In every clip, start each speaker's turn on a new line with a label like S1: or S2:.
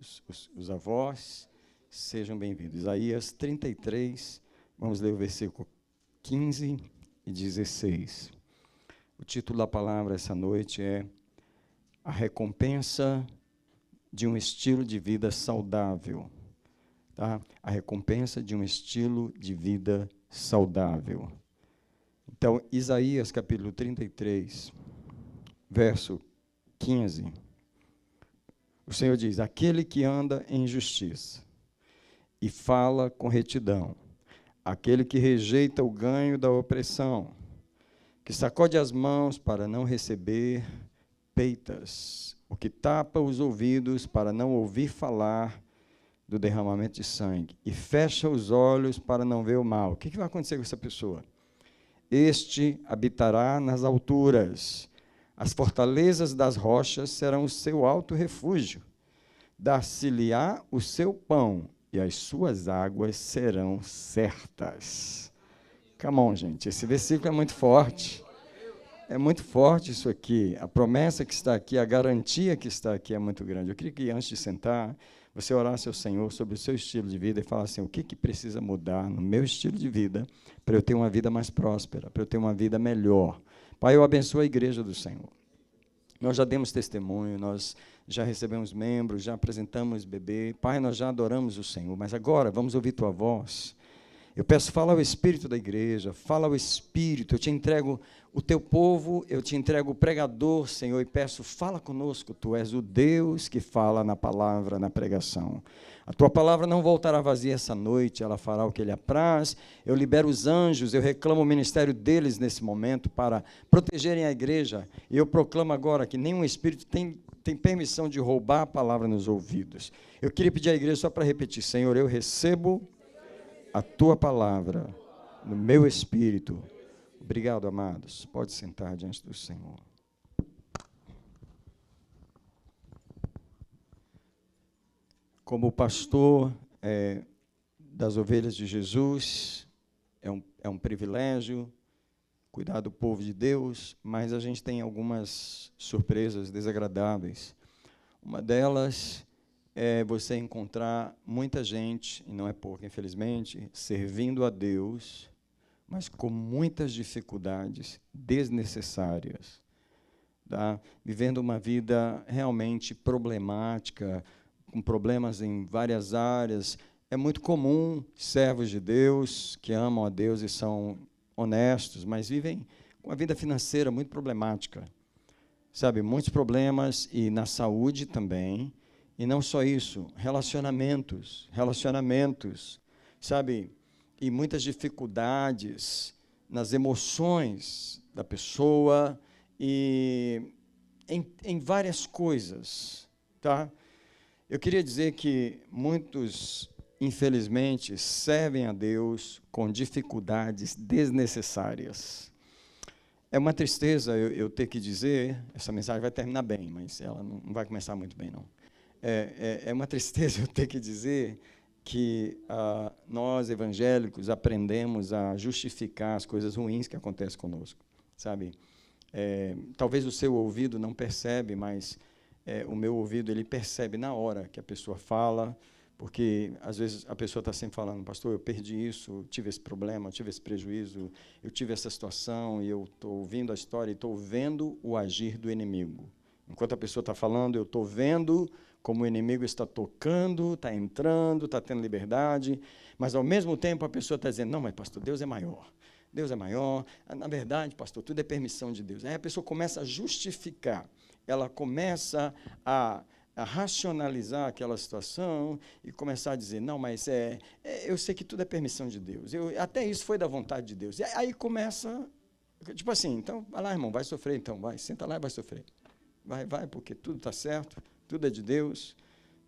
S1: os avós, sejam bem-vindos. Isaías 33, vamos ler o versículo 15 e 16. O título da palavra essa noite é A Recompensa de um Estilo de Vida Saudável. Tá? A recompensa de um estilo de vida saudável. Então, Isaías capítulo 33, verso 15. O Senhor diz: aquele que anda em justiça e fala com retidão, aquele que rejeita o ganho da opressão, que sacode as mãos para não receber peitas, o que tapa os ouvidos para não ouvir falar do derramamento de sangue, e fecha os olhos para não ver o mal. O que vai acontecer com essa pessoa? Este habitará nas alturas, as fortalezas das rochas serão o seu alto refúgio, dar-se-lhe-á o seu pão, e as suas águas serão certas. Come on, gente, esse versículo é muito forte. É muito forte isso aqui. A promessa que está aqui, a garantia que está aqui é muito grande. Eu queria que, antes de sentar, você orasse ao Senhor sobre o seu estilo de vida e falasse assim: o que precisa mudar no meu estilo de vida para eu ter uma vida mais próspera, para eu ter uma vida melhor. Pai, eu abençoo a igreja do Senhor. Nós já demos testemunho, nós já recebemos membros, já apresentamos bebê. Pai, nós já adoramos o Senhor, mas agora vamos ouvir Tua voz. Eu peço, fala ao Espírito da igreja, fala ao Espírito, eu te entrego o Teu povo, eu te entrego o pregador, Senhor, e peço, fala conosco, Tu és o Deus que fala na palavra, na pregação. A Tua palavra não voltará vazia essa noite, ela fará o que Ele apraz. Eu libero os anjos, eu reclamo o ministério deles nesse momento para protegerem a igreja, e eu proclamo agora que nenhum espírito tem permissão de roubar a palavra nos ouvidos. Eu queria pedir à igreja só para repetir: Senhor, eu recebo a Tua palavra no meu espírito. Obrigado, amados. Pode sentar diante do Senhor. Como pastor das ovelhas de Jesus, é um privilégio cuidar do povo de Deus, mas a gente tem algumas surpresas desagradáveis. Uma delas é você encontrar muita gente, e não é pouca, infelizmente, servindo a Deus, mas com muitas dificuldades desnecessárias, tá? Vivendo uma vida realmente problemática, com problemas em várias áreas. É muito comum servos de Deus que amam a Deus e são honestos, mas vivem com a vida financeira muito problemática, sabe? Muitos problemas, e na saúde também. E não só isso, relacionamentos, sabe? E muitas dificuldades nas emoções da pessoa e em várias coisas, tá? Eu queria dizer que muitos, infelizmente, servem a Deus com dificuldades desnecessárias. É uma tristeza eu ter que dizer, essa mensagem vai terminar bem, mas ela não vai começar muito bem, não. É uma tristeza eu ter que dizer que nós, evangélicos, aprendemos a justificar as coisas ruins que acontecem conosco, sabe? Talvez o seu ouvido não percebe, mas o meu ouvido, ele percebe na hora que a pessoa fala, porque às vezes a pessoa está sempre falando: pastor, eu perdi isso, tive esse problema, tive esse prejuízo, eu tive essa situação, e eu estou ouvindo a história e estou vendo o agir do inimigo. Enquanto a pessoa está falando, eu estou vendo como o inimigo está tocando, está entrando, está tendo liberdade, mas ao mesmo tempo a pessoa está dizendo: não, mas pastor, Deus é maior. Deus é maior. Na verdade, pastor, tudo é permissão de Deus. Aí a pessoa começa a justificar, ela começa a racionalizar aquela situação e começar a dizer: não, mas eu sei que tudo é permissão de Deus. Até isso foi da vontade de Deus. E aí começa, tipo assim: então, vai lá, irmão, vai sofrer, então, vai, senta lá e vai sofrer. Vai, porque tudo está certo, tudo é de Deus,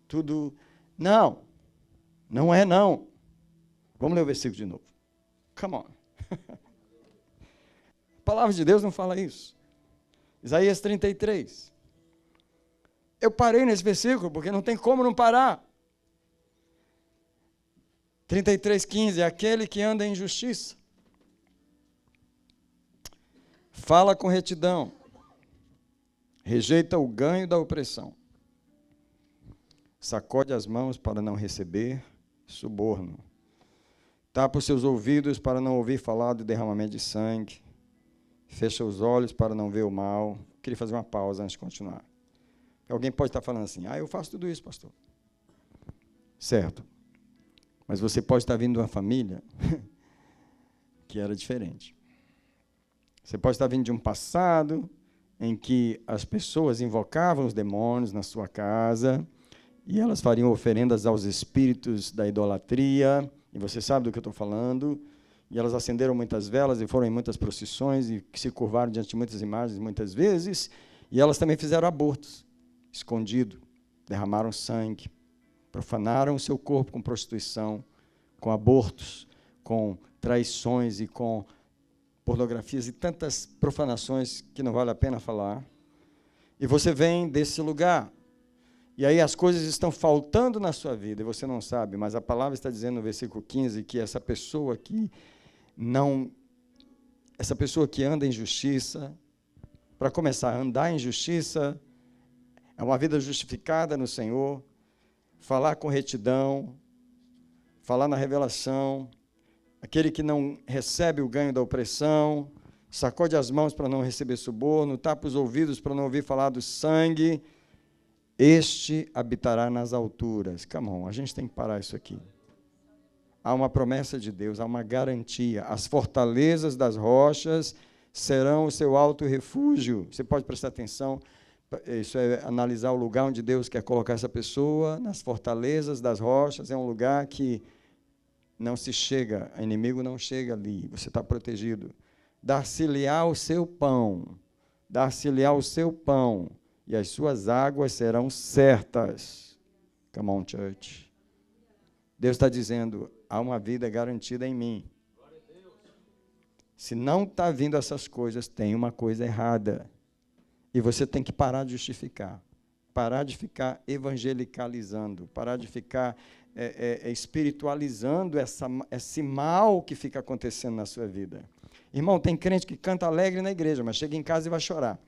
S1: tudo... Não é não. Vamos ler o versículo de novo. Come on. A palavra de Deus não fala isso. Isaías 33. Eu parei nesse versículo porque não tem como não parar. 33:15, aquele que anda em justiça, fala com retidão, rejeita o ganho da opressão, Sacode as mãos para não receber suborno. Tapa os seus ouvidos para não ouvir falar do derramamento de sangue. Fecha os olhos para não ver o mal. Queria fazer uma pausa antes de continuar. Alguém pode estar falando assim, eu faço tudo isso, pastor. Certo. Mas você pode estar vindo de uma família que era diferente. Você pode estar vindo de um passado em que as pessoas invocavam os demônios na sua casa e elas fariam oferendas aos espíritos da idolatria, e você sabe do que eu estou falando, e elas acenderam muitas velas e foram em muitas procissões e se curvaram diante de muitas imagens muitas vezes, e elas também fizeram abortos, escondido, derramaram sangue, profanaram o seu corpo com prostituição, com abortos, com traições e com pornografias e tantas profanações que não vale a pena falar. E você vem desse lugar. E aí as coisas estão faltando na sua vida e você não sabe, mas a palavra está dizendo no versículo 15 que essa pessoa que anda em justiça, para começar a andar em justiça, é uma vida justificada no Senhor, falar com retidão, falar na revelação, aquele que não recebe o ganho da opressão, sacode as mãos para não receber suborno, tapa os ouvidos para não ouvir falar do sangue, este habitará nas alturas. Come on, a gente tem que parar isso aqui. Há uma promessa de Deus, há uma garantia. As fortalezas das rochas serão o seu alto refúgio. Você pode prestar atenção, isso é analisar o lugar onde Deus quer colocar essa pessoa, nas fortalezas das rochas, é um lugar que não se chega, o inimigo não chega ali, você está protegido. Dar-se-lhe-á o seu pão, dar-se-lhe-á o seu pão, e as suas águas serão certas. Come on, church. Deus está dizendo, há uma vida garantida em mim. Se não está vindo essas coisas, tem uma coisa errada. E você tem que parar de justificar, parar de ficar evangelicalizando, parar de ficar espiritualizando esse mal que fica acontecendo na sua vida. Irmão, tem crente que canta alegre na igreja, mas chega em casa e vai chorar.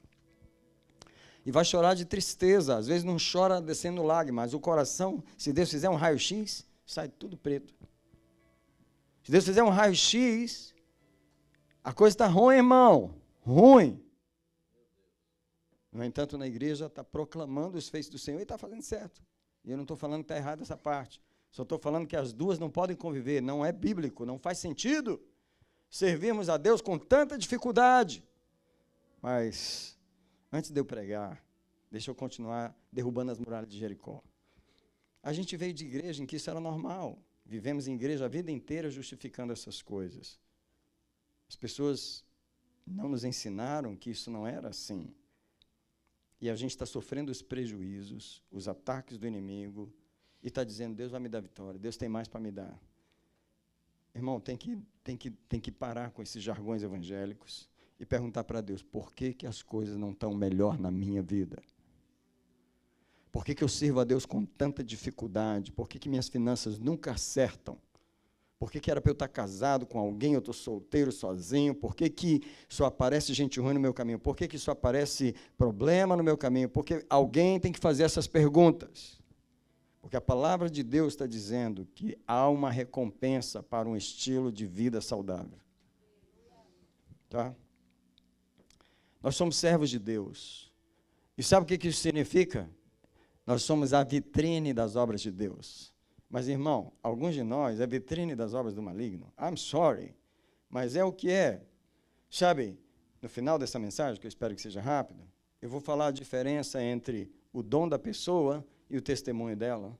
S1: E vai chorar de tristeza, às vezes não chora descendo lágrimas, mas o coração, se Deus fizer um raio-x, sai tudo preto. Se Deus fizer um raio-x, a coisa está ruim, irmão, ruim. No entanto, na igreja está proclamando os feitos do Senhor e está fazendo certo. E eu não estou falando que está errado essa parte. Só estou falando que as duas não podem conviver. Não é bíblico, não faz sentido servirmos a Deus com tanta dificuldade. Mas, antes de eu pregar, deixa eu continuar derrubando as muralhas de Jericó. A gente veio de igreja em que isso era normal. Vivemos em igreja a vida inteira justificando essas coisas. As pessoas não nos ensinaram que isso não era assim. E a gente está sofrendo os prejuízos, os ataques do inimigo, e está dizendo, Deus vai me dar vitória, Deus tem mais para me dar. Irmão, tem que parar com esses jargões evangélicos e perguntar para Deus, por que as coisas não estão melhor na minha vida? Por que eu sirvo a Deus com tanta dificuldade? Por que minhas finanças nunca acertam? Por que era para eu estar casado com alguém, eu estou solteiro, sozinho? Por que só aparece gente ruim no meu caminho? Por que só aparece problema no meu caminho? Porque alguém tem que fazer essas perguntas. Porque a palavra de Deus está dizendo que há uma recompensa para um estilo de vida saudável. Tá? Nós somos servos de Deus. E sabe o que isso significa? Nós somos a vitrine das obras de Deus. Mas, irmão, alguns de nós é vitrine das obras do maligno. I'm sorry, mas é o que é. Sabe, no final dessa mensagem, que eu espero que seja rápida, eu vou falar a diferença entre o dom da pessoa e o testemunho dela.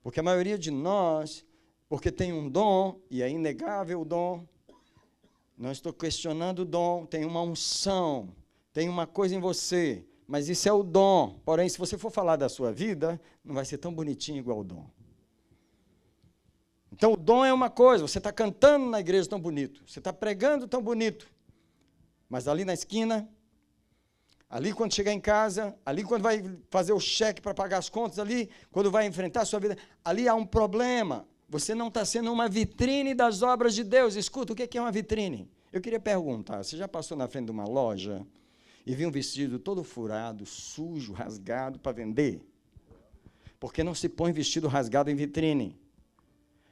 S1: Porque a maioria de nós, porque tem um dom, e é inegável o dom, não estou questionando o dom, tem uma unção, tem uma coisa em você, mas isso é o dom. Porém, se você for falar da sua vida, não vai ser tão bonitinho igual o dom. Então, o dom é uma coisa, você está cantando na igreja tão bonito, você está pregando tão bonito, mas ali na esquina, ali quando chegar em casa, ali quando vai fazer o cheque para pagar as contas, ali quando vai enfrentar a sua vida, ali há um problema. Você não está sendo uma vitrine das obras de Deus. Escuta, o que é uma vitrine? Eu queria perguntar, você já passou na frente de uma loja e viu um vestido todo furado, sujo, rasgado para vender? porque não se põe vestido rasgado em vitrine.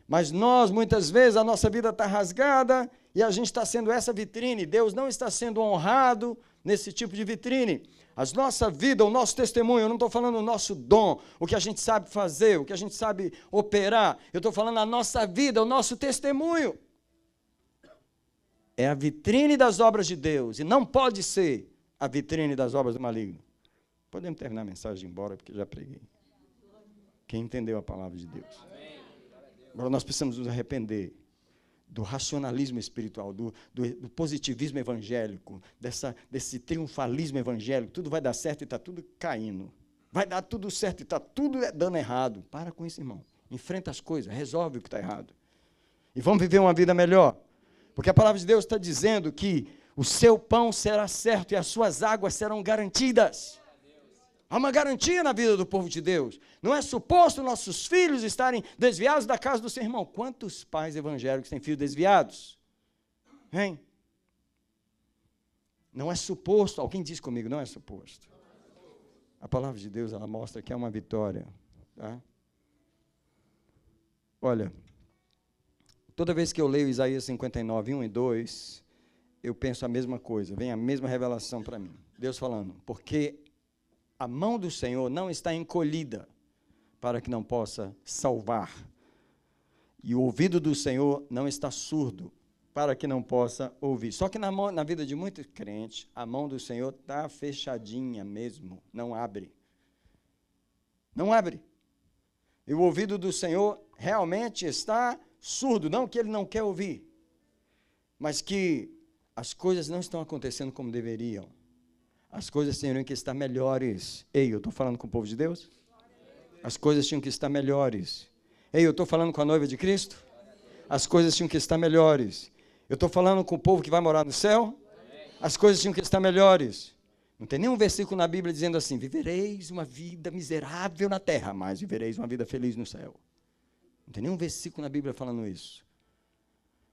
S1: Mas nós, muitas vezes, a nossa vida está rasgada e a gente está sendo essa vitrine. Deus não está sendo honrado nesse tipo de vitrine. A nossa vida, o nosso testemunho, eu não estou falando o nosso dom, o que a gente sabe fazer, o que a gente sabe operar. Eu estou falando a nossa vida, o nosso testemunho. É a vitrine das obras de Deus e não pode ser a vitrine das obras do maligno. Podemos terminar a mensagem e ir embora, porque já preguei. Quem entendeu a palavra de Deus? Agora nós precisamos nos arrepender do racionalismo espiritual, do positivismo evangélico, desse triunfalismo evangélico. Tudo vai dar certo e está tudo caindo. Vai dar tudo certo e está tudo dando errado. Para com isso, irmão. Enfrenta as coisas, resolve o que está errado. E vamos viver uma vida melhor. Porque a palavra de Deus está dizendo que o seu pão será certo e as suas águas serão garantidas. Há uma garantia na vida do povo de Deus. Não é suposto nossos filhos estarem desviados da casa do seu irmão. Quantos pais evangélicos têm filhos desviados? Hein? Não é suposto. Alguém diz comigo, não é suposto. A palavra de Deus, ela mostra que é uma vitória. Tá? Olha, toda vez que eu leio Isaías 59, 1 e 2, eu penso a mesma coisa. Vem a mesma revelação para mim. Deus falando, porque a mão do Senhor não está encolhida para que não possa salvar. E o ouvido do Senhor não está surdo para que não possa ouvir. Só que na vida de muitos crentes, a mão do Senhor está fechadinha mesmo, não abre. Não abre. E o ouvido do Senhor realmente está surdo, não que ele não quer ouvir, mas que as coisas não estão acontecendo como deveriam. As coisas teriam que estar melhores. Ei, eu estou falando com o povo de Deus? As coisas tinham que estar melhores. Ei, eu estou falando com a noiva de Cristo? As coisas tinham que estar melhores. Eu estou falando com o povo que vai morar no céu? As coisas tinham que estar melhores. Não tem nenhum versículo na Bíblia dizendo assim, vivereis uma vida miserável na terra, mas vivereis uma vida feliz no céu. Não tem nenhum versículo na Bíblia falando isso.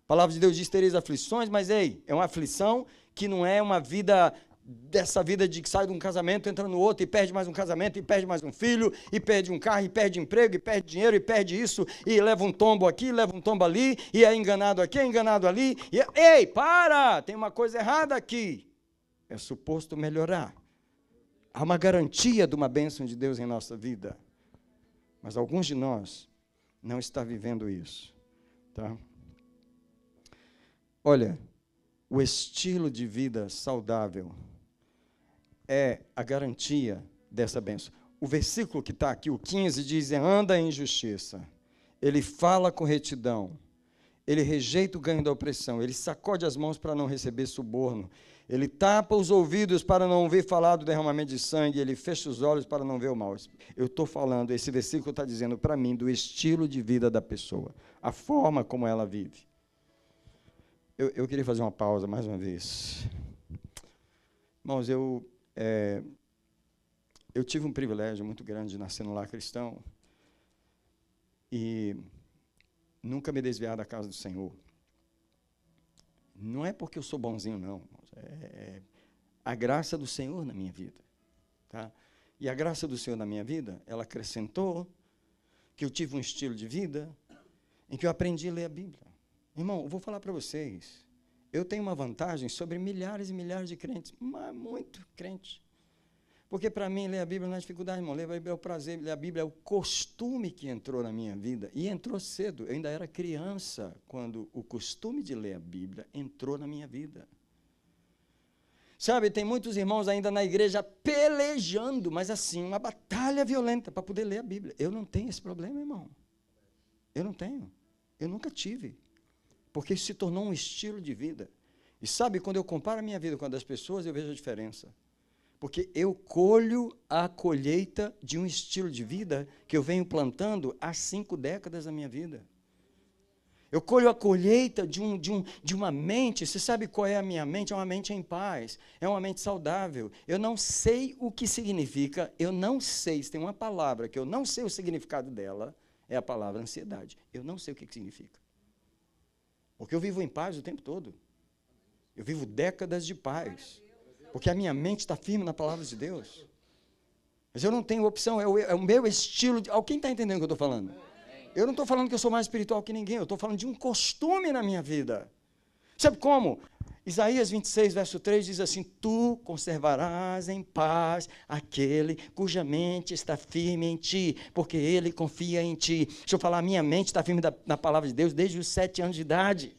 S1: A palavra de Deus diz, tereis aflições, mas ei, é uma aflição que não é uma vida dessa vida de que sai de um casamento, entra no outro, e perde mais um casamento, e perde mais um filho, e perde um carro, e perde emprego, e perde dinheiro, e perde isso, e leva um tombo aqui, leva um tombo ali, e é enganado aqui, é enganado ali. Ei, para! Tem uma coisa errada aqui. É suposto melhorar. Há uma garantia de uma bênção de Deus em nossa vida. Mas alguns de nós não estão vivendo isso. Tá? Olha, o estilo de vida saudável é a garantia dessa bênção. O versículo que está aqui, o 15, diz, anda em justiça. Ele fala com retidão. Ele rejeita o ganho da opressão. Ele sacode as mãos para não receber suborno. Ele tapa os ouvidos para não ouvir falar do derramamento de sangue. Ele fecha os olhos para não ver o mal. Eu estou falando, esse versículo está dizendo para mim do estilo de vida da pessoa. A forma como ela vive. Eu queria fazer uma pausa mais uma vez. Irmãos, eu tive um privilégio muito grande de nascer no lar cristão e nunca me desviar da casa do Senhor. Não é porque eu sou bonzinho, não. É a graça do Senhor na minha vida. Tá? E a graça do Senhor na minha vida, ela acrescentou que eu tive um estilo de vida em que eu aprendi a ler a Bíblia. Irmão, eu vou falar para vocês, eu tenho uma vantagem sobre milhares e milhares de crentes, mas muito crente. Porque para mim ler a Bíblia não é dificuldade, irmão. Ler a Bíblia é o prazer, ler a Bíblia é o costume que entrou na minha vida. E entrou cedo, eu ainda era criança quando o costume de ler a Bíblia entrou na minha vida. Sabe, tem muitos irmãos ainda na igreja pelejando, mas assim, uma batalha violenta para poder ler a Bíblia. Eu não tenho esse problema, irmão. Eu não tenho. Eu nunca tive. Porque isso se tornou um estilo de vida. E sabe, quando eu comparo a minha vida com a das pessoas, eu vejo a diferença. Porque eu colho a colheita de um estilo de vida que eu venho plantando há 5 décadas da minha vida. Eu colho a colheita de uma mente, você sabe qual é a minha mente? É uma mente em paz, é uma mente saudável. Eu não sei o que significa, eu não sei, se tem uma palavra que eu não sei o significado dela, é a palavra ansiedade. Eu não sei o que significa. Porque eu vivo em paz o tempo todo. Eu vivo décadas de paz. Porque a minha mente está firme na palavra de Deus. Mas eu não tenho opção, é o meu estilo. Alguém está entendendo o que eu estou falando? Eu não estou falando que eu sou mais espiritual que ninguém, eu estou falando de um costume na minha vida. Sabe como? Isaías 26, verso 3 diz assim: tu conservarás em paz aquele cuja mente está firme em ti, porque ele confia em ti. Deixa eu falar, minha mente está firme na palavra de Deus desde os 7 anos de idade.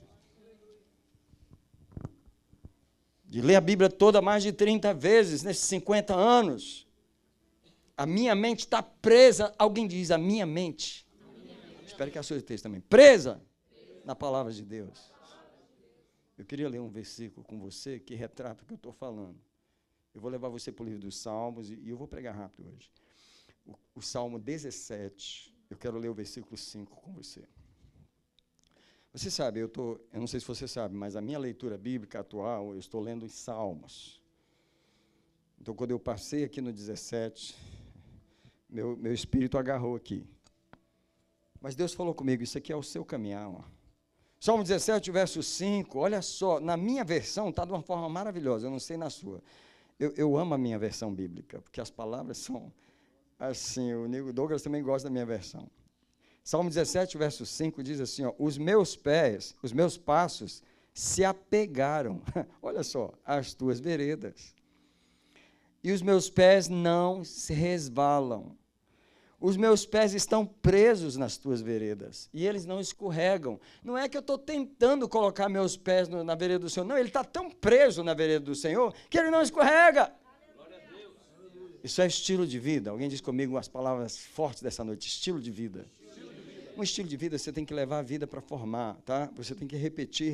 S1: De ler a Bíblia toda mais de 30 vezes nesses 50 anos. A minha mente está presa, alguém diz, a minha mente. Espero que a sua esteja também. Presa na palavra de Deus. Eu queria ler um versículo com você que retrata o que eu estou falando. Eu vou levar você para o livro dos Salmos e eu vou pregar rápido hoje. O Salmo 17, eu quero ler o versículo 5 com você. Você sabe, eu não sei se você sabe, mas a minha leitura bíblica atual, eu estou lendo os Salmos. Então, quando eu passei aqui no 17, meu espírito agarrou aqui. Mas Deus falou comigo, isso aqui é o seu caminhar. Ó. Salmo 17, verso 5, olha só, na minha versão está de uma forma maravilhosa, eu não sei na sua. Eu amo a minha versão bíblica, porque as palavras são assim, o Douglas também gosta da minha versão. Salmo 17, verso 5 diz assim, ó, os meus passos se apegaram, olha só, às tuas veredas, e os meus pés não se resvalam. Os meus pés estão presos nas tuas veredas, e eles não escorregam. Não é que eu estou tentando colocar meus pés na vereda do Senhor, não, ele está tão preso na vereda do Senhor, que ele não escorrega. Isso é estilo de vida. Alguém diz comigo as palavras fortes dessa noite, estilo de vida. Um estilo de vida, você tem que levar a vida para formar, tá? Você tem que repetir,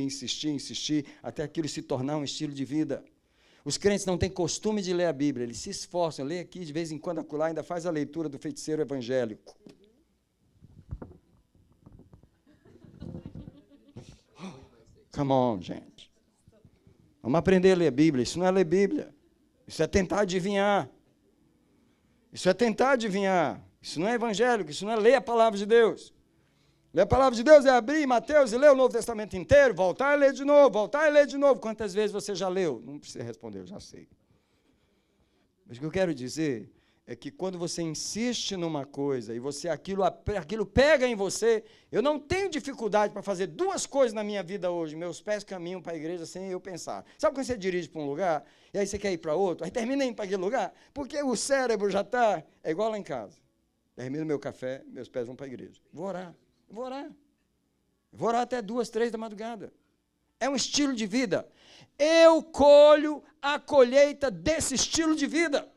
S1: insistir, até aquilo se tornar um estilo de vida. Os crentes não têm costume de ler a Bíblia, eles se esforçam, lê aqui, de vez em quando acolá, ainda faz a leitura do feiticeiro evangélico. Come on, gente. Vamos aprender a ler a Bíblia, isso não é ler Bíblia, isso é tentar adivinhar. Isso não é evangélico, isso não é ler a palavra de Deus. Ler a palavra de Deus é abrir Mateus e ler o Novo Testamento inteiro, voltar e ler de novo, Quantas vezes você já leu? Não precisa responder, eu já sei. Mas o que eu quero dizer é que quando você insiste numa coisa e aquilo pega em você, eu não tenho dificuldade para fazer 2 coisas na minha vida hoje. Meus pés caminham para a igreja sem eu pensar. Sabe quando você dirige para um lugar e aí você quer ir para outro, aí termina indo para aquele lugar? Porque o cérebro já está, é igual lá em casa. Termino meu café, meus pés vão para a igreja. Vou orar até 2, 3 da madrugada. É um estilo de vida. Eu colho a colheita desse estilo de vida.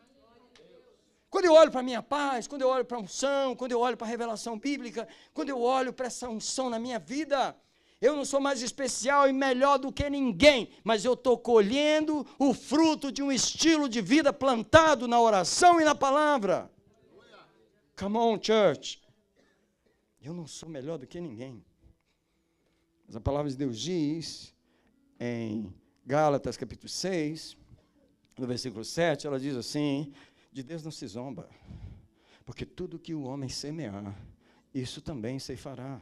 S1: Quando eu olho para a minha paz, quando eu olho para a unção, quando eu olho para a revelação bíblica, quando eu olho para essa unção na minha vida, eu não sou mais especial e melhor do que ninguém, mas eu estou colhendo o fruto de um estilo de vida plantado na oração e na palavra. Come on, church. Eu não sou melhor do que ninguém. Mas a palavra de Deus diz, em Gálatas capítulo 6, no versículo 7, ela diz assim, de Deus não se zomba, porque tudo que o homem semear, isso também ceifará.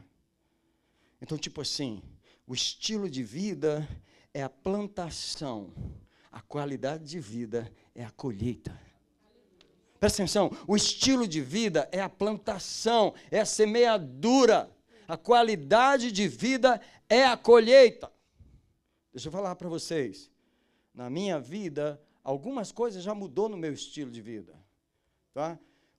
S1: Então, tipo assim, o estilo de vida é a plantação, a qualidade de vida é a colheita. Presta atenção, o estilo de vida é a plantação, é a semeadura. A qualidade de vida é a colheita. Deixa eu falar para vocês. Na minha vida, algumas coisas já mudou no meu estilo de vida. Tá?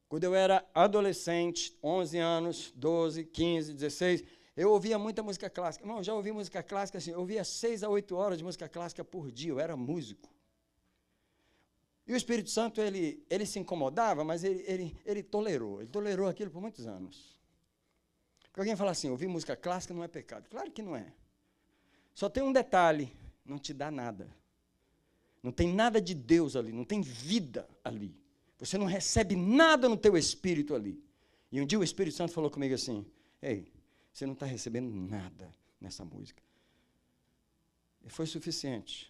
S1: Quando eu era adolescente, 11 anos, 12, 15, 16, eu ouvia muita música clássica. Não, já ouvi música clássica assim, eu ouvia 6 a 8 horas de música clássica por dia, eu era músico. E o Espírito Santo, ele se incomodava, mas ele tolerou aquilo por muitos anos. Porque alguém fala assim, ouvir música clássica não é pecado. Claro que não é. Só tem um detalhe, não te dá nada. Não tem nada de Deus ali, não tem vida ali. Você não recebe nada no teu espírito ali. E um dia o Espírito Santo falou comigo assim, ei, você não está recebendo nada nessa música. E foi suficiente.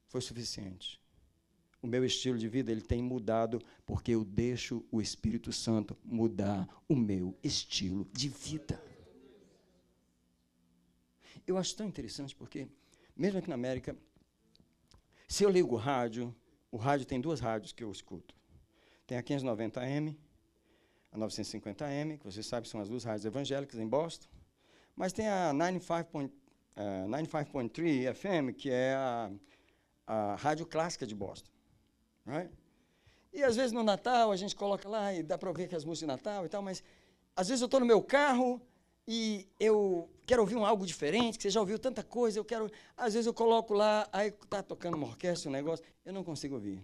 S1: Foi suficiente. O meu estilo de vida ele tem mudado porque eu deixo o Espírito Santo mudar o meu estilo de vida. Eu acho tão interessante porque, mesmo aqui na América, se eu ligo o rádio, o rádio tem duas rádios que eu escuto. Tem a 590M, a 950M, que vocês sabem são as duas rádios evangélicas em Boston, mas tem a 95.3 FM, que é a rádio clássica de Boston. Right? E às vezes no Natal a gente coloca lá e dá para ouvir que as músicas de Natal e tal, mas às vezes eu estou no meu carro e eu quero ouvir algo diferente, que você já ouviu tanta coisa, às vezes eu coloco lá, aí está tocando uma orquestra, um negócio, eu não consigo ouvir.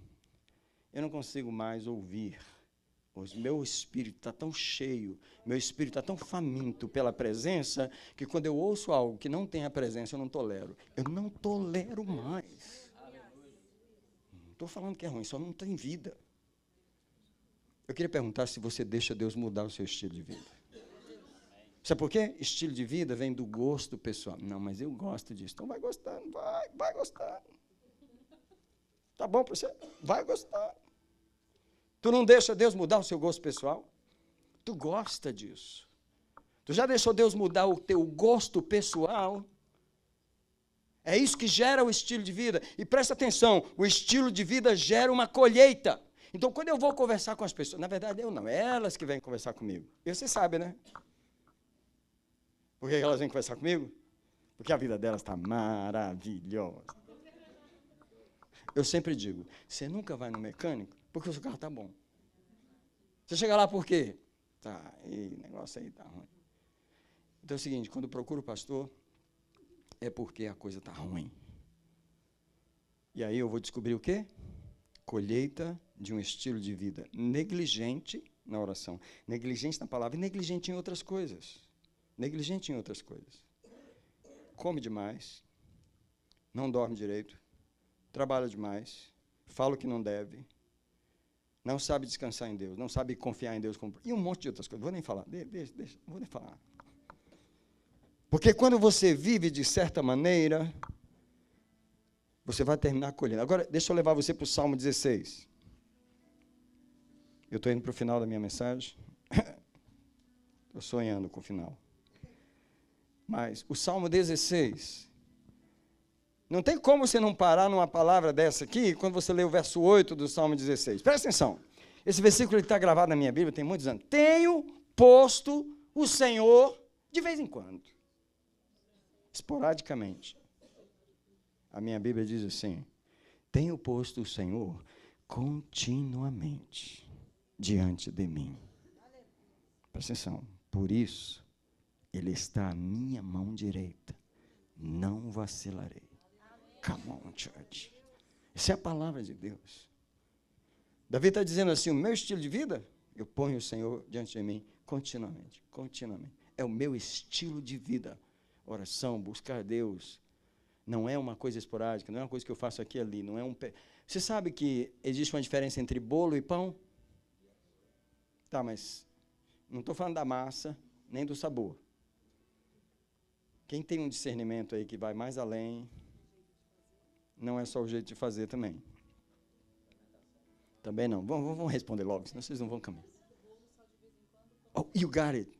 S1: Eu não consigo mais ouvir. Meu espírito está tão cheio, meu espírito está tão faminto pela presença, que quando eu ouço algo que não tem a presença, eu não tolero. Eu não tolero mais. Não estou falando que é ruim, só não tem vida. Eu queria perguntar se você deixa Deus mudar o seu estilo de vida. Sabe por quê? Estilo de vida vem do gosto pessoal. Não, mas eu gosto disso. Então vai gostar, vai gostar. Tá bom para você? Vai gostar. Tu não deixa Deus mudar o seu gosto pessoal? Tu gosta disso. Tu já deixou Deus mudar o teu gosto pessoal? É isso que gera o estilo de vida. E presta atenção, o estilo de vida gera uma colheita. Então, quando eu vou conversar com as pessoas, na verdade, eu não, é elas que vêm conversar comigo. E você sabe, né? Por que elas vêm conversar comigo? Porque a vida delas está maravilhosa. Eu sempre digo, você nunca vai no mecânico porque o seu carro está bom. Você chega lá por quê? Tá, o negócio aí está ruim. Então é o seguinte, quando eu procuro o pastor, é porque a coisa está ruim. E aí eu vou descobrir o quê? Colheita de um estilo de vida negligente na oração. Negligente na palavra e negligente em outras coisas. Negligente em outras coisas. Come demais, não dorme direito, trabalha demais, fala o que não deve, não sabe descansar em Deus, não sabe confiar em Deus. E um monte de outras coisas. Vou nem falar, deixa, não vou nem falar. Porque quando você vive de certa maneira, você vai terminar colhendo. Agora, deixa eu levar você para o Salmo 16. Eu estou indo para o final da minha mensagem. Estou sonhando com o final. Mas o Salmo 16, não tem como você não parar numa palavra dessa aqui, quando você lê o verso 8 do Salmo 16. Presta atenção. Esse versículo está gravado na minha Bíblia, tem muitos anos. Tenho posto o Senhor de vez em quando. Esporadicamente. A minha Bíblia diz assim, tenho posto o Senhor continuamente diante de mim. Presta atenção. Por isso, Ele está à minha mão direita. Não vacilarei. Come on, church. Essa é a palavra de Deus. Davi está dizendo assim, o meu estilo de vida, eu ponho o Senhor diante de mim continuamente, continuamente. É o meu estilo de vida. Oração, buscar Deus. Não é uma coisa esporádica, não é uma coisa que eu faço aqui e ali. Não é um. Você sabe que existe uma diferença entre bolo e pão? Tá, mas não estou falando da massa, nem do sabor. Quem tem um discernimento aí que vai mais além, não é só o jeito de fazer também. Também não. Vamos responder logo, senão vocês não vão caminhar. Oh, you got it.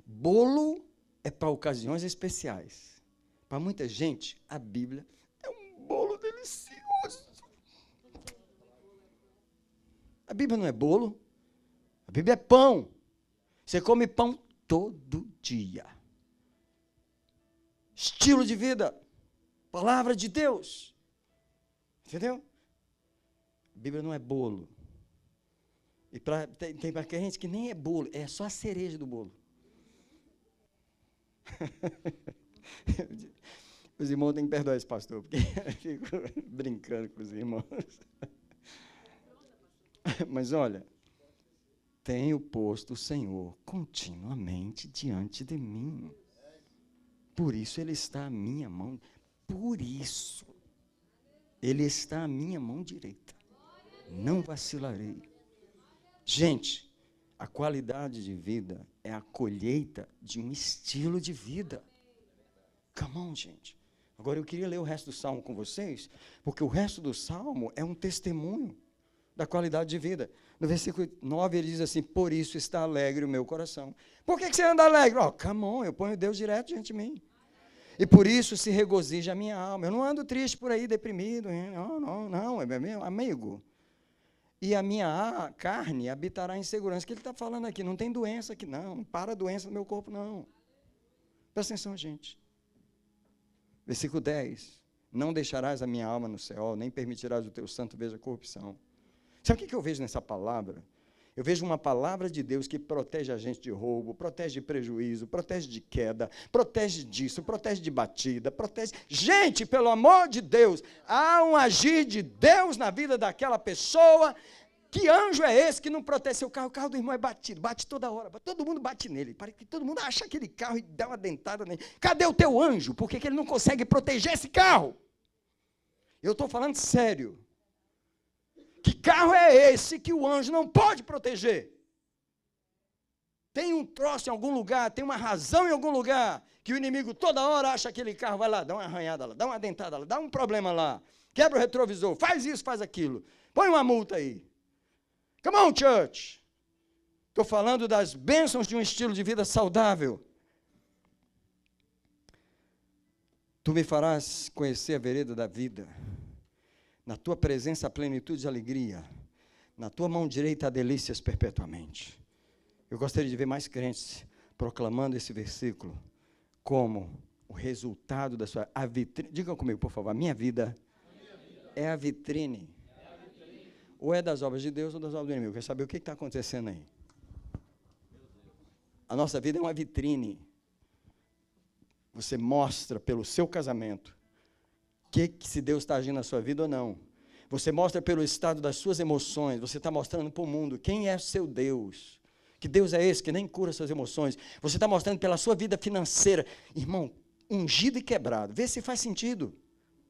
S1: Bolo é para ocasiões especiais. Para muita gente, a Bíblia é um bolo delicioso. A Bíblia não é bolo. A Bíblia é pão. Você come pão todo dia. Estilo de vida. Palavra de Deus. Entendeu? A Bíblia não é bolo. E tem para gente que nem é bolo, é só a cereja do bolo. Os irmãos têm que perdoar esse pastor, porque eu fico brincando com os irmãos. Mas olha, tenho posto o Senhor continuamente diante de mim. Por isso Ele está à minha mão. Por isso, Ele está à minha mão direita. Não vacilarei. Gente, a qualidade de vida é a colheita de um estilo de vida. Come on, gente. Agora eu queria ler o resto do Salmo com vocês, porque o resto do Salmo é um testemunho da qualidade de vida. No versículo 9 ele diz assim, por isso está alegre o meu coração. Por que você anda alegre? Oh, come on, eu ponho Deus direto diante de mim. E por isso se regozija a minha alma. Eu não ando triste por aí, deprimido. Hein? Não, é meu amigo. E a minha carne habitará em segurança. O que ele está falando aqui? Não tem doença aqui, não. Não para a doença no meu corpo, não. Presta atenção, gente. Versículo 10. Não deixarás a minha alma no céu, nem permitirás o teu santo veja corrupção. Sabe o que eu vejo nessa palavra? Eu vejo uma palavra de Deus que protege a gente de roubo, protege de prejuízo, protege de queda, protege disso, protege de batida, protege... Gente, pelo amor de Deus, há um agir de Deus na vida daquela pessoa. Que anjo é esse que não protege seu carro? O carro do irmão é batido, bate toda hora, todo mundo bate nele, parece que todo mundo acha aquele carro e dá uma dentada nele. Cadê o teu anjo? Por que ele não consegue proteger esse carro? Eu estou falando sério. Que carro é esse que o anjo não pode proteger? Tem um troço em algum lugar, tem uma razão em algum lugar, que o inimigo toda hora acha aquele carro, vai lá, dá uma arranhada lá, dá uma dentada lá, dá um problema lá, quebra o retrovisor, faz isso, faz aquilo, põe uma multa aí. Come on, church. Estou falando das bênçãos de um estilo de vida saudável. Tu me farás conhecer a vereda da vida. Na tua presença, a plenitude de alegria. Na tua mão direita, há delícias perpetuamente. Eu gostaria de ver mais crentes proclamando esse versículo como o resultado da sua... vitrine. Digam comigo, por favor. A minha vida é a vitrine. Ou é das obras de Deus ou das obras do inimigo. Quer saber o que está acontecendo aí? A nossa vida é uma vitrine. Você mostra pelo seu casamento se Deus está agindo na sua vida ou não. Você mostra pelo estado das suas emoções. Você está mostrando para o mundo quem é seu Deus. Que Deus é esse que nem cura suas emoções. Você está mostrando pela sua vida financeira. Irmão, ungido e quebrado. Vê se faz sentido.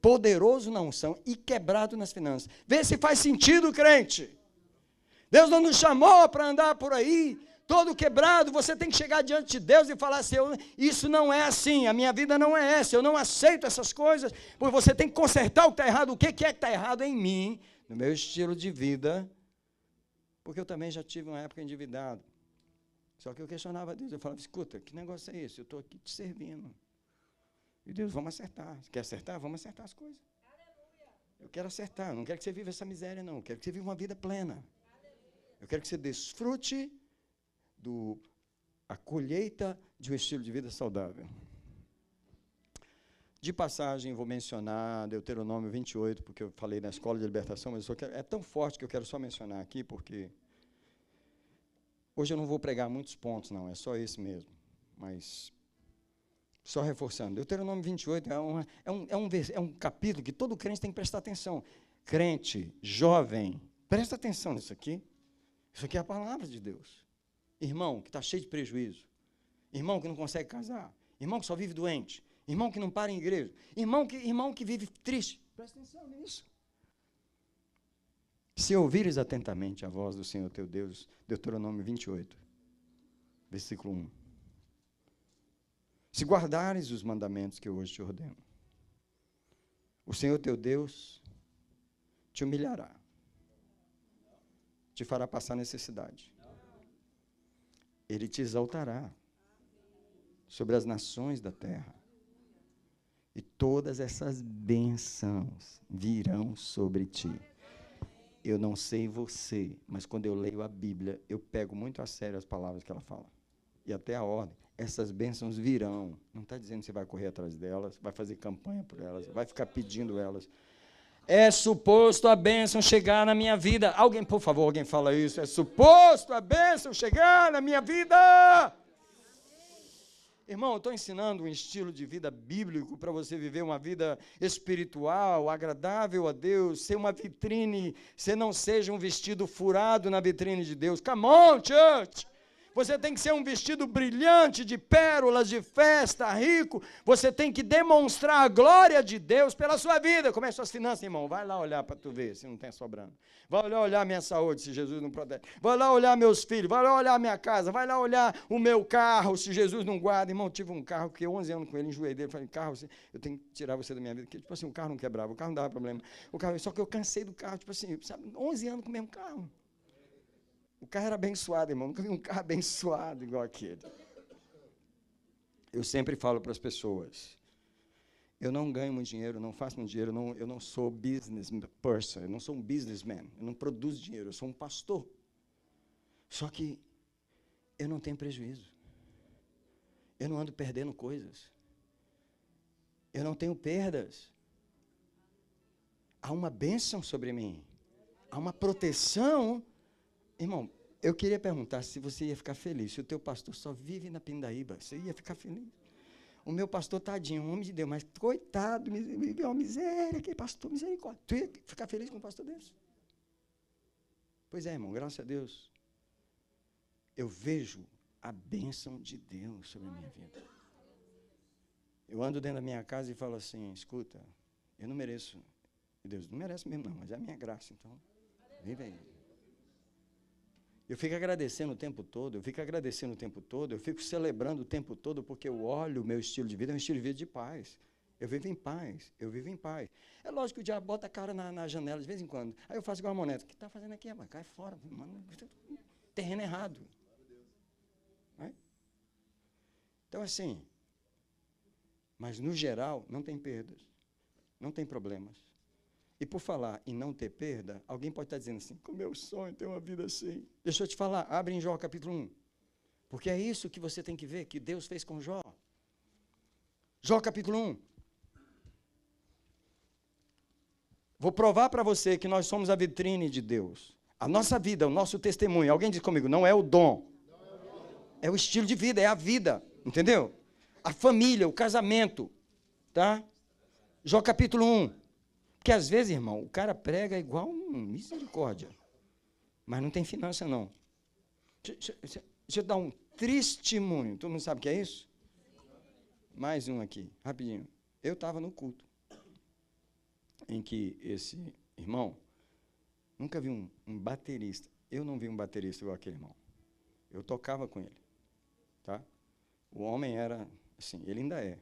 S1: Poderoso na unção e quebrado nas finanças. Vê se faz sentido, crente. Deus não nos chamou para andar por aí todo quebrado. Você tem que chegar diante de Deus e falar assim, isso não é assim, a minha vida não é essa, eu não aceito essas coisas, porque você tem que consertar o que está errado. O que é que está errado em mim, no meu estilo de vida, porque eu também já tive uma época endividado. Só que eu questionava Deus, eu falava, escuta, que negócio é esse? Eu estou aqui te servindo. E Deus, vamos acertar. Quer acertar? Vamos acertar as coisas. Eu quero acertar, eu não quero que você viva essa miséria, não. Eu quero que você viva uma vida plena. Eu quero que você desfrute a colheita de um estilo de vida saudável. De passagem, vou mencionar Deuteronômio 28, porque eu falei na escola de libertação, mas é tão forte que eu quero só mencionar aqui, porque hoje eu não vou pregar muitos pontos, não, é só esse mesmo. Mas... Só reforçando, Deuteronômio 28 é um capítulo que todo crente tem que prestar atenção. Crente, jovem, presta atenção nisso aqui. Isso aqui é a palavra de Deus. Irmão que está cheio de prejuízo. Irmão que não consegue casar. Irmão que só vive doente. Irmão que não para em igreja. Irmão que vive triste. Presta atenção nisso. Se ouvires atentamente a voz do Senhor teu Deus, Deuteronômio 28, versículo 1. Se guardares os mandamentos que eu hoje te ordeno, o Senhor teu Deus te humilhará, te fará passar necessidade. Ele te exaltará sobre as nações da terra, e todas essas bênçãos virão sobre ti. Eu não sei você, mas quando eu leio a Bíblia, eu pego muito a sério as palavras que ela fala, e até a ordem. Essas bênçãos virão. Não está dizendo que você vai correr atrás delas, vai fazer campanha por elas, vai ficar pedindo elas. É suposto a bênção chegar na minha vida. Alguém, por favor, alguém fala isso. É suposto a bênção chegar na minha vida. Irmão, eu estou ensinando um estilo de vida bíblico para você viver uma vida espiritual, agradável a Deus, ser uma vitrine, você não seja um vestido furado na vitrine de Deus. Come on, church! Você tem que ser um vestido brilhante, de pérolas, de festa, rico. Você tem que demonstrar a glória de Deus pela sua vida. Como é suas finanças, irmão? Vai lá olhar para tu ver se não tem sobrando. Vai lá olhar minha saúde, se Jesus não protege. Vai lá olhar meus filhos. Vai lá olhar minha casa. Vai lá olhar o meu carro, se Jesus não guarda. Irmão, eu tive um carro, fiquei 11 anos com ele, enjoei dele. Falei, carro, eu tenho que tirar você da minha vida. Porque, tipo assim, o carro não quebrava, o carro não dava problema. Só que eu cansei do carro, tipo assim, sabe, 11 anos com o mesmo carro. O carro era abençoado, irmão. Nunca vi um carro abençoado igual aquele. Eu sempre falo para as pessoas, Eu não ganho muito dinheiro, não faço muito dinheiro, eu não sou business person, eu não sou um businessman, eu não produzo dinheiro, eu sou um pastor. Só que eu não tenho prejuízo. Eu não ando perdendo coisas. Eu não tenho perdas. Há uma bênção sobre mim. Há uma proteção. Irmão, eu queria perguntar se você ia ficar feliz. Se o teu pastor só vive na Pindaíba, você ia ficar feliz? O meu pastor, tadinho, um homem de Deus, mas coitado, vive uma miséria, que pastor, misericórdia. Tu ia ficar feliz com um pastor desse? Pois é, irmão, graças a Deus. Eu vejo a bênção de Deus sobre a minha vida. Eu ando dentro da minha casa e falo assim, escuta, eu não mereço. E Deus não merece mesmo não, mas é a minha graça, então, vive aí. Eu fico agradecendo o tempo todo, eu fico celebrando o tempo todo, porque eu olho o meu estilo de vida, é um estilo de vida de paz. Eu vivo em paz. É lógico que o diabo bota a cara na janela de vez em quando. Aí eu faço igual a moneta. O que está fazendo aqui, rapaz? Cai fora, mano. Terreno errado. É? Então, assim, mas no geral, não tem perdas, não tem problemas. E por falar em não ter perda, alguém pode estar dizendo assim, como meu sonho é ter uma vida assim. Deixa eu te falar, abre em Jó capítulo 1. Porque é isso que você tem que ver, que Deus fez com Jó. Jó capítulo 1. Vou provar para você que nós somos a vitrine de Deus. A nossa vida, o nosso testemunho. Alguém diz comigo, não é o dom. É o estilo de vida, é a vida. Entendeu? A família, o casamento. Tá? Jó capítulo 1. Porque às vezes, irmão, o cara prega igual misericórdia. Mas não tem finança, não. Deixa eu dar um testemunho. Todo mundo sabe o que é isso? Mais um aqui, rapidinho. Eu estava no culto em que esse irmão, nunca vi um baterista. Eu não vi um baterista igual aquele irmão. Eu tocava com ele. Tá? O homem era, assim, ele ainda é.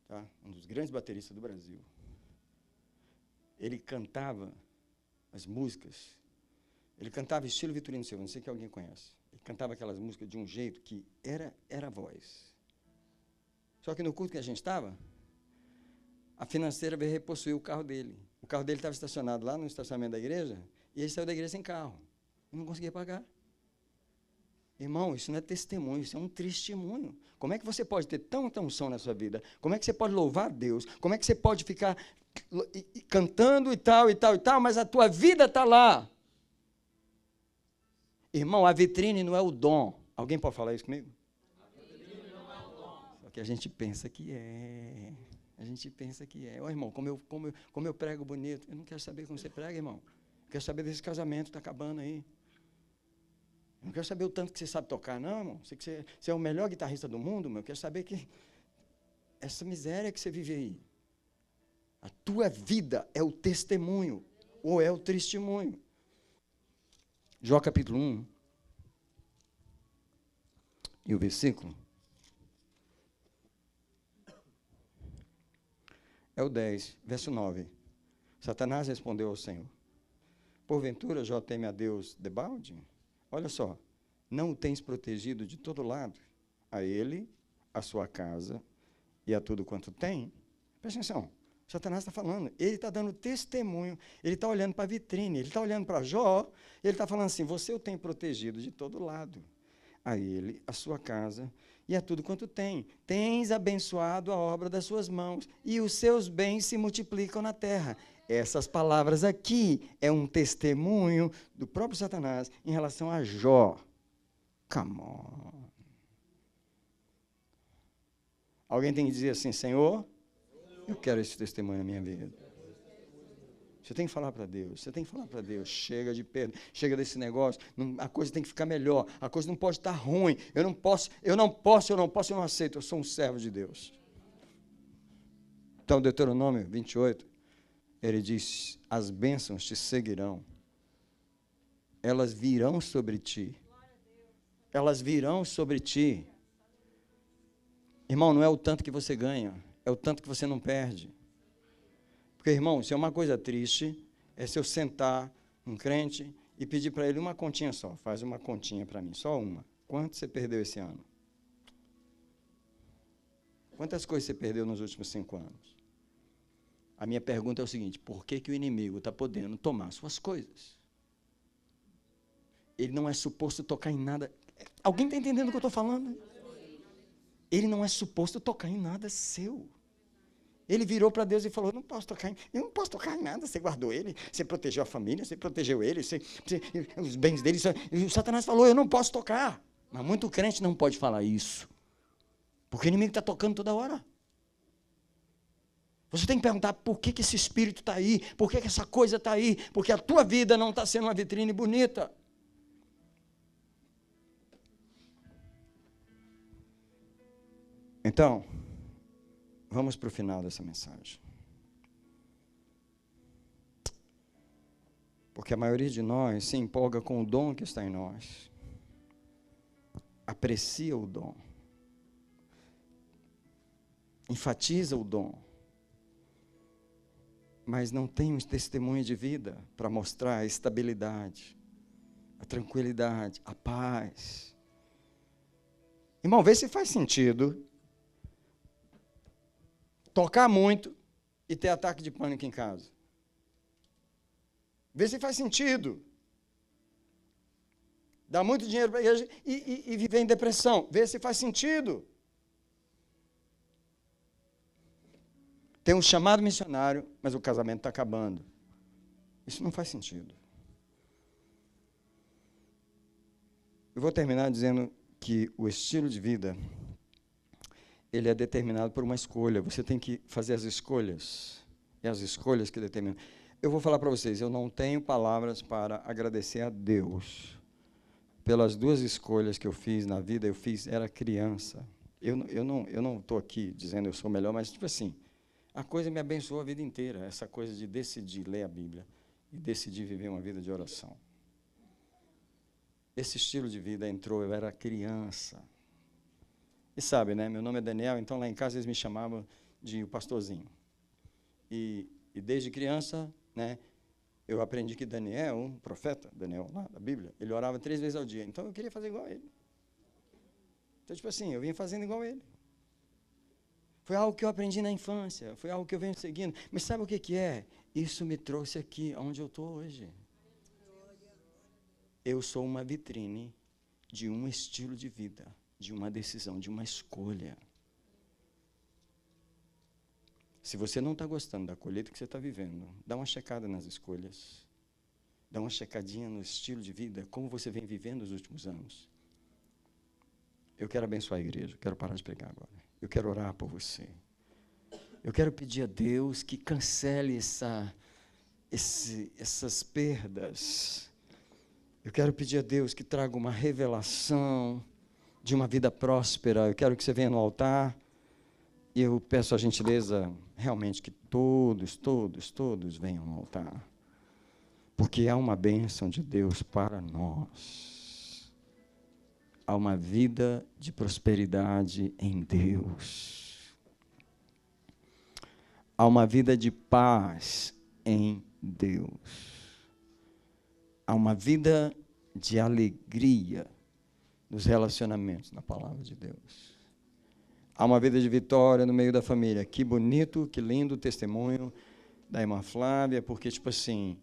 S1: Tá? Um dos grandes bateristas do Brasil. Ele cantava as músicas, ele cantava estilo Vitorino Silva, não sei se alguém conhece. Ele cantava aquelas músicas de um jeito que era a voz. Só que no culto que a gente estava, a financeira veio repossuir o carro dele. O carro dele estava estacionado lá no estacionamento da igreja, e ele saiu da igreja sem carro. E não conseguia pagar. Irmão, isso não é testemunho, isso é um testemunho. Como é que você pode ter tanta unção na sua vida? Como é que você pode louvar a Deus? Como é que você pode ficar cantando e tal, mas a tua vida está lá. Irmão, a vitrine não é o dom. Alguém pode falar isso comigo? A vitrine não é o dom. Só que a gente pensa que é. Ó, irmão, como eu prego bonito. Eu não quero saber como você prega, irmão. Eu quero saber desse casamento que está acabando aí. Eu não quero saber o tanto que você sabe tocar, não, irmão. Você é o melhor guitarrista do mundo, meu. Eu quero saber que essa miséria que você vive aí. A tua vida é o testemunho, ou é o testemunho. Jó capítulo 1, e o versículo é o 10, verso 9. Satanás respondeu ao Senhor, porventura Jó teme a Deus debalde? Olha só, não o tens protegido de todo lado, a ele, a sua casa e a tudo quanto tem? Presta atenção. Satanás está falando, ele está dando testemunho, ele está olhando para a vitrine, ele está olhando para Jó, ele está falando assim, você o tem protegido de todo lado, a ele, a sua casa e a tudo quanto tem. Tens abençoado a obra das suas mãos e os seus bens se multiplicam na terra. Essas palavras aqui é um testemunho do próprio Satanás em relação a Jó. Come on. Alguém tem que dizer assim, Senhor, eu quero esse testemunho na minha vida. Você tem que falar para Deus, chega de perda, chega desse negócio, a coisa tem que ficar melhor, a coisa não pode estar ruim, eu não aceito, eu sou um servo de Deus. Então, Deuteronômio 28, ele diz, as bênçãos te seguirão, elas virão sobre ti, Irmão, não é o tanto que você ganha, é o tanto que você não perde. Porque, irmão, se é uma coisa triste, é se eu sentar um crente e pedir para ele uma continha só. Faz uma continha para mim, só uma. Quanto você perdeu esse ano? Quantas coisas você perdeu nos últimos 5 anos? A minha pergunta é o seguinte: por que o inimigo está podendo tomar suas coisas? Ele não é suposto tocar em nada. Alguém está entendendo o que eu estou falando? Ele não é suposto tocar em nada seu. Ele virou para Deus e falou: eu não posso tocar em nada. Você guardou ele, você protegeu a família, você protegeu ele, os bens dele. E o Satanás falou: eu não posso tocar. Mas muito crente não pode falar isso, porque o inimigo está tocando toda hora. Você tem que perguntar: por que esse espírito está aí? Por que essa coisa está aí? Porque a tua vida não está sendo uma vitrine bonita. Então, vamos para o final dessa mensagem. Porque a maioria de nós se empolga com o dom que está em nós. Aprecia o dom. Enfatiza o dom. Mas não tem um testemunho de vida para mostrar a estabilidade, a tranquilidade, a paz. Irmão, vê se faz sentido tocar muito e ter ataque de pânico em casa. Vê se faz sentido. Dar muito dinheiro para a igreja e viver em depressão. Vê se faz sentido. Tem um chamado missionário, mas o casamento está acabando. Isso não faz sentido. Eu vou terminar dizendo que o estilo de vida, ele é determinado por uma escolha. Você tem que fazer as escolhas. É as escolhas que determinam. Eu vou falar para vocês, eu não tenho palavras para agradecer a Deus pelas 2 escolhas que eu fiz na vida. Eu fiz, era criança. Eu não estou aqui dizendo eu sou melhor, mas tipo assim, a coisa me abençoou a vida inteira, essa coisa de decidir ler a Bíblia e decidir viver uma vida de oração. Esse estilo de vida entrou, eu era criança. E sabe, né, meu nome é Daniel, então lá em casa eles me chamavam de o pastorzinho. E desde criança, né, eu aprendi que Daniel, um profeta, Daniel lá da Bíblia, ele orava 3 vezes ao dia. Então eu queria fazer igual a ele. Então, tipo assim, eu vim fazendo igual a ele. Foi algo que eu aprendi na infância, foi algo que eu venho seguindo. Mas sabe o que é? Isso me trouxe aqui, onde eu estou hoje. Eu sou uma vitrine de um estilo de vida, de uma decisão, de uma escolha. Se você não está gostando da colheita que você está vivendo, dá uma checada nas escolhas. Dá uma checadinha no estilo de vida, como você vem vivendo os últimos anos. Eu quero abençoar a igreja, quero parar de pregar agora. Eu quero orar por você. Eu quero pedir a Deus que cancele essas perdas. Eu quero pedir a Deus que traga uma revelação de uma vida próspera. Eu quero que você venha no altar. E eu peço a gentileza, realmente, que todos venham no altar. Porque há uma bênção de Deus para nós. Há uma vida de prosperidade em Deus. Há uma vida de paz em Deus. Há uma vida de alegria nos relacionamentos, na palavra de Deus. Há uma vida de vitória no meio da família. Que bonito, que lindo testemunho da irmã Flávia, porque, tipo assim,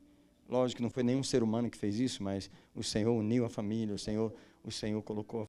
S1: lógico que não foi nenhum ser humano que fez isso, mas o Senhor uniu a família, o Senhor colocou